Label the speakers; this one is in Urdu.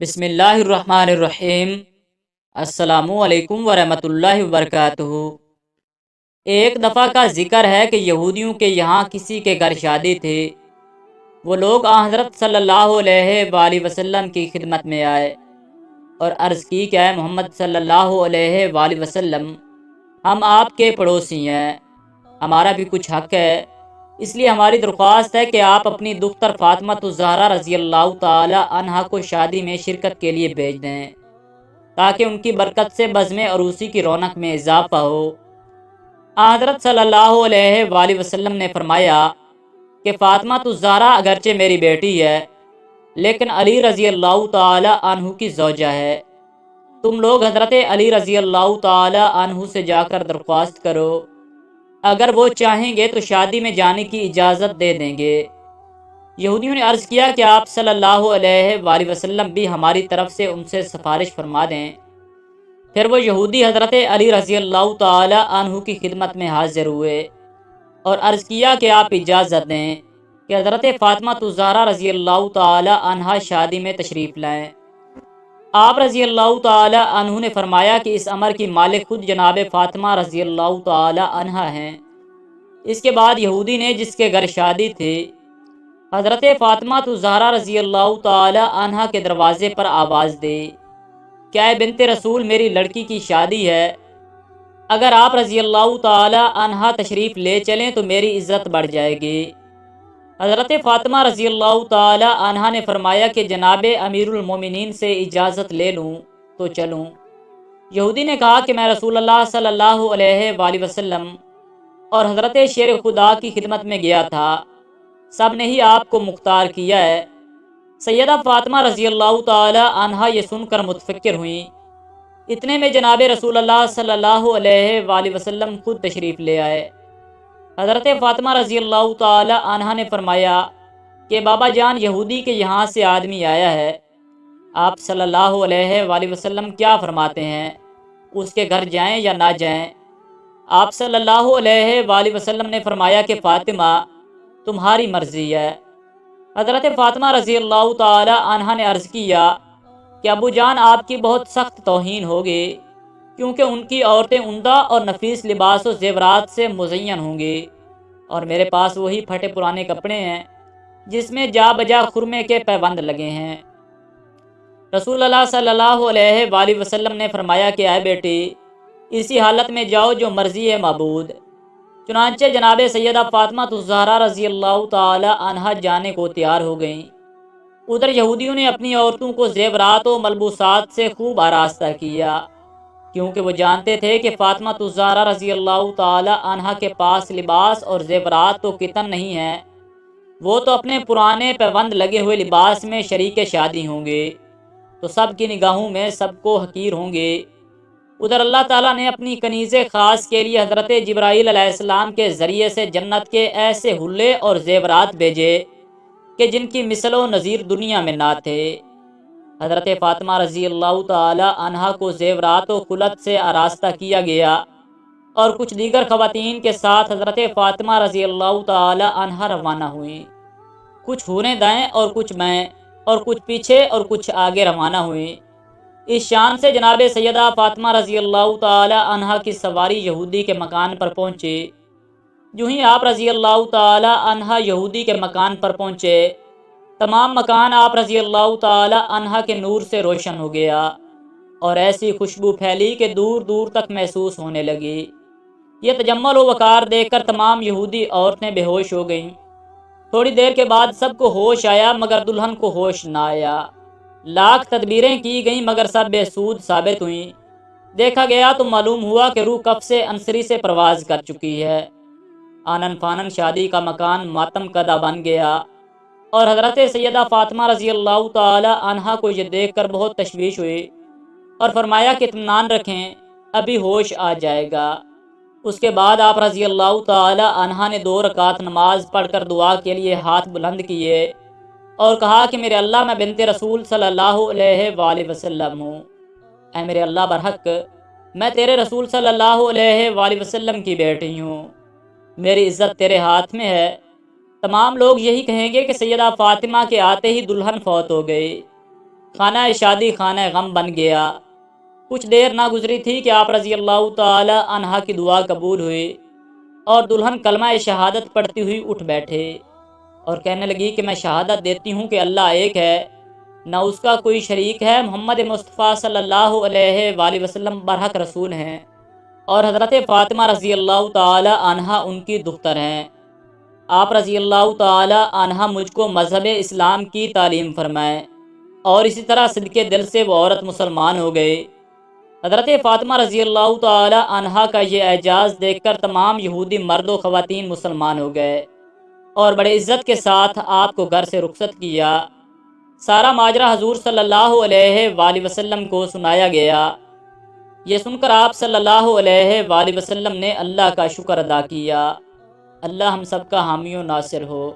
Speaker 1: بسم اللہ الرحمن الرحیم۔ السلام علیکم ورحمۃ اللہ وبرکاتہ۔ ایک دفعہ کا ذکر ہے کہ یہودیوں کے یہاں کسی کے گھر شادی تھی۔ وہ لوگ حضرت صلی اللہ علیہ وآلہ وسلم کی خدمت میں آئے اور عرض کی کہ اے محمد صلی اللہ علیہ وآلہ وسلم، ہم آپ کے پڑوسی ہیں، ہمارا بھی کچھ حق ہے، اس لیے ہماری درخواست ہے کہ آپ اپنی دختر فاطمہ الزہرا رضی اللہ تعالی عنہا کو شادی میں شرکت کے لیے بھیج دیں تاکہ ان کی برکت سے بزم عروسی کی رونق میں اضافہ ہو۔ حضرت صلی اللہ علیہ وآلہ وسلم نے فرمایا کہ فاطمہ الزہرا اگرچہ میری بیٹی ہے لیکن علی رضی اللہ تعالی عنہ کی زوجہ ہے۔ تم لوگ حضرت علی رضی اللہ تعالی عنہ سے جا کر درخواست کرو، اگر وہ چاہیں گے تو شادی میں جانے کی اجازت دے دیں گے۔ یہودیوں نے عرض کیا کہ آپ صلی اللہ علیہ وآلہ وسلم بھی ہماری طرف سے ان سے سفارش فرما دیں۔ پھر وہ یہودی حضرت علی رضی اللہ تعالی عنہ کی خدمت میں حاضر ہوئے اور عرض کیا کہ آپ اجازت دیں کہ حضرت فاطمہ الزہرا رضی اللہ تعالی عنہا شادی میں تشریف لائیں۔ آپ رضی اللہ تعالی عنہ نے فرمایا کہ اس امر کی مالک خود جناب فاطمہ رضی اللہ تعالی عنہا ہیں۔ اس کے بعد یہودی نے جس کے گھر شادی تھی حضرت فاطمہ الزہرا رضی اللہ تعالی عنہا کے دروازے پر آواز دی، کیا اے بنت رسول میری لڑکی کی شادی ہے، اگر آپ رضی اللہ تعالی عنہا تشریف لے چلیں تو میری عزت بڑھ جائے گی۔ حضرت فاطمہ رضی اللہ تعالی عنہا نے فرمایا کہ جناب امیر المومنین سے اجازت لے لوں تو چلوں۔ یہودی نے کہا کہ میں رسول اللہ صلی اللہ علیہ وآلہ وسلم اور حضرت شیر خدا کی خدمت میں گیا تھا، سب نے ہی آپ کو مختار کیا ہے۔ سیدہ فاطمہ رضی اللہ تعالی عنہا یہ سن کر متفکر ہوئیں۔ اتنے میں جناب رسول اللہ صلی اللہ علیہ وآلہ وسلم خود تشریف لے آئے۔ حضرت فاطمہ رضی اللہ تعالی عنہا نے فرمایا کہ بابا جان، یہودی کے یہاں سے آدمی آیا ہے، آپ صلی اللہ علیہ وآلہ وسلم کیا فرماتے ہیں، اس کے گھر جائیں یا نہ جائیں؟ آپ صلی اللہ علیہ وآلہ وسلم نے فرمایا کہ فاطمہ، تمہاری مرضی ہے۔ حضرت فاطمہ رضی اللہ تعالی عنہا نے عرض کیا کہ ابو جان، آپ کی بہت سخت توہین ہوگی، کیونکہ ان کی عورتیں عمدہ اور نفیس لباس و زیورات سے مزین ہوں گی اور میرے پاس وہی پھٹے پرانے کپڑے ہیں جس میں جا بجا خرمے کے پیوند لگے ہیں۔ رسول اللہ صلی اللہ علیہ وآلہ وسلم نے فرمایا کہ اے بیٹی، اسی حالت میں جاؤ جو مرضی ہے معبود۔ چنانچہ جناب سیدہ فاطمہ الزہرا رضی اللہ تعالی عنہا جانے کو تیار ہو گئیں۔ ادھر یہودیوں نے اپنی عورتوں کو زیورات و ملبوسات سے خوب آراستہ کیا، کیونکہ وہ جانتے تھے کہ فاطمہ الزہرا رضی اللہ تعالی عنہا کے پاس لباس اور زیورات تو کتن نہیں ہیں، وہ تو اپنے پرانے پیوند لگے ہوئے لباس میں شریک شادی ہوں گے تو سب کی نگاہوں میں سب کو حقیر ہوں گے۔ ادھر اللہ تعالیٰ نے اپنی کنیز خاص کے لیے حضرت جبرائیل علیہ السلام کے ذریعے سے جنت کے ایسے حلے اور زیورات بھیجے کہ جن کی مثل و نظیر دنیا میں نہ تھے۔ حضرت فاطمہ رضی اللہ تعالی عنہا کو زیورات و خلت سے آراستہ کیا گیا اور کچھ دیگر خواتین کے ساتھ حضرت فاطمہ رضی اللہ تعالی عنہا روانہ ہوئیں۔ کچھ حوریں دائیں اور کچھ بائیں اور کچھ پیچھے اور کچھ آگے روانہ ہوئیں۔ اس شان سے جناب سیدہ فاطمہ رضی اللہ تعالی عنہا کی سواری یہودی کے مکان پر پہنچی۔ جو ہی آپ رضی اللہ تعالی عنہا یہودی کے مکان پر پہنچے، تمام مکان آپ رضی اللہ تعالی عنہا کے نور سے روشن ہو گیا اور ایسی خوشبو پھیلی کہ دور دور تک محسوس ہونے لگی۔ یہ تجمل و وقار دیکھ کر تمام یہودی عورتیں بے ہوش ہو گئیں۔ تھوڑی دیر کے بعد سب کو ہوش آیا مگر دلہن کو ہوش نہ آیا۔ لاکھ تدبیریں کی گئیں مگر سب بے سود ثابت ہوئیں۔ دیکھا گیا تو معلوم ہوا کہ روح کف سے انصری سے پرواز کر چکی ہے۔ آنن فانن شادی کا مکان ماتم کدہ بن گیا اور حضرت سیدہ فاطمہ رضی اللہ تعالی عنہا کو یہ دیکھ کر بہت تشویش ہوئی اور فرمایا کہ اطمینان رکھیں، ابھی ہوش آ جائے گا۔ اس کے بعد آپ رضی اللہ تعالی عنہا نے 2 رکعت نماز پڑھ کر دعا کے لیے ہاتھ بلند کیے اور کہا کہ میرے اللہ، میں بنت رسول صلی اللہ علیہ وآلہ وسلم ہوں۔ اے میرے اللہ برحق، میں تیرے رسول صلی اللہ علیہ وآلہ وسلم کی بیٹی ہوں، میری عزت تیرے ہاتھ میں ہے۔ تمام لوگ یہی کہیں گے کہ سیدہ فاطمہ کے آتے ہی دلہن فوت ہو گئی۔ خانہ شادی خانہ غم بن گیا۔ کچھ دیر نہ گزری تھی کہ آپ رضی اللہ تعالی عنہا کی دعا قبول ہوئی اور دلہن کلمہ شہادت پڑھتی ہوئی اٹھ بیٹھے اور کہنے لگی کہ میں شہادت دیتی ہوں کہ اللہ ایک ہے، نہ اس کا کوئی شریک ہے، محمد مصطفیٰ صلی اللہ علیہ وآلہ وسلم برحق رسول ہیں، اور حضرت فاطمہ رضی اللہ تعالی عنہا ان کی دختر ہیں۔ آپ رضی اللہ تعالی عنہا مجھ کو مذہب اسلام کی تعلیم فرمائے، اور اسی طرح صدقے دل سے وہ عورت مسلمان ہو گئے۔ حضرت فاطمہ رضی اللہ تعالی عنہا کا یہ اعجاز دیکھ کر تمام یہودی مرد و خواتین مسلمان ہو گئے اور بڑے عزت کے ساتھ آپ کو گھر سے رخصت کیا۔ سارا ماجرا حضور صلی اللہ علیہ وآلہ وسلم کو سنایا گیا۔ یہ سن کر آپ صلی اللہ علیہ وآلہ وسلم نے اللہ کا شکر ادا کیا۔ اللہ ہم سب کا حامی و ناصر ہو۔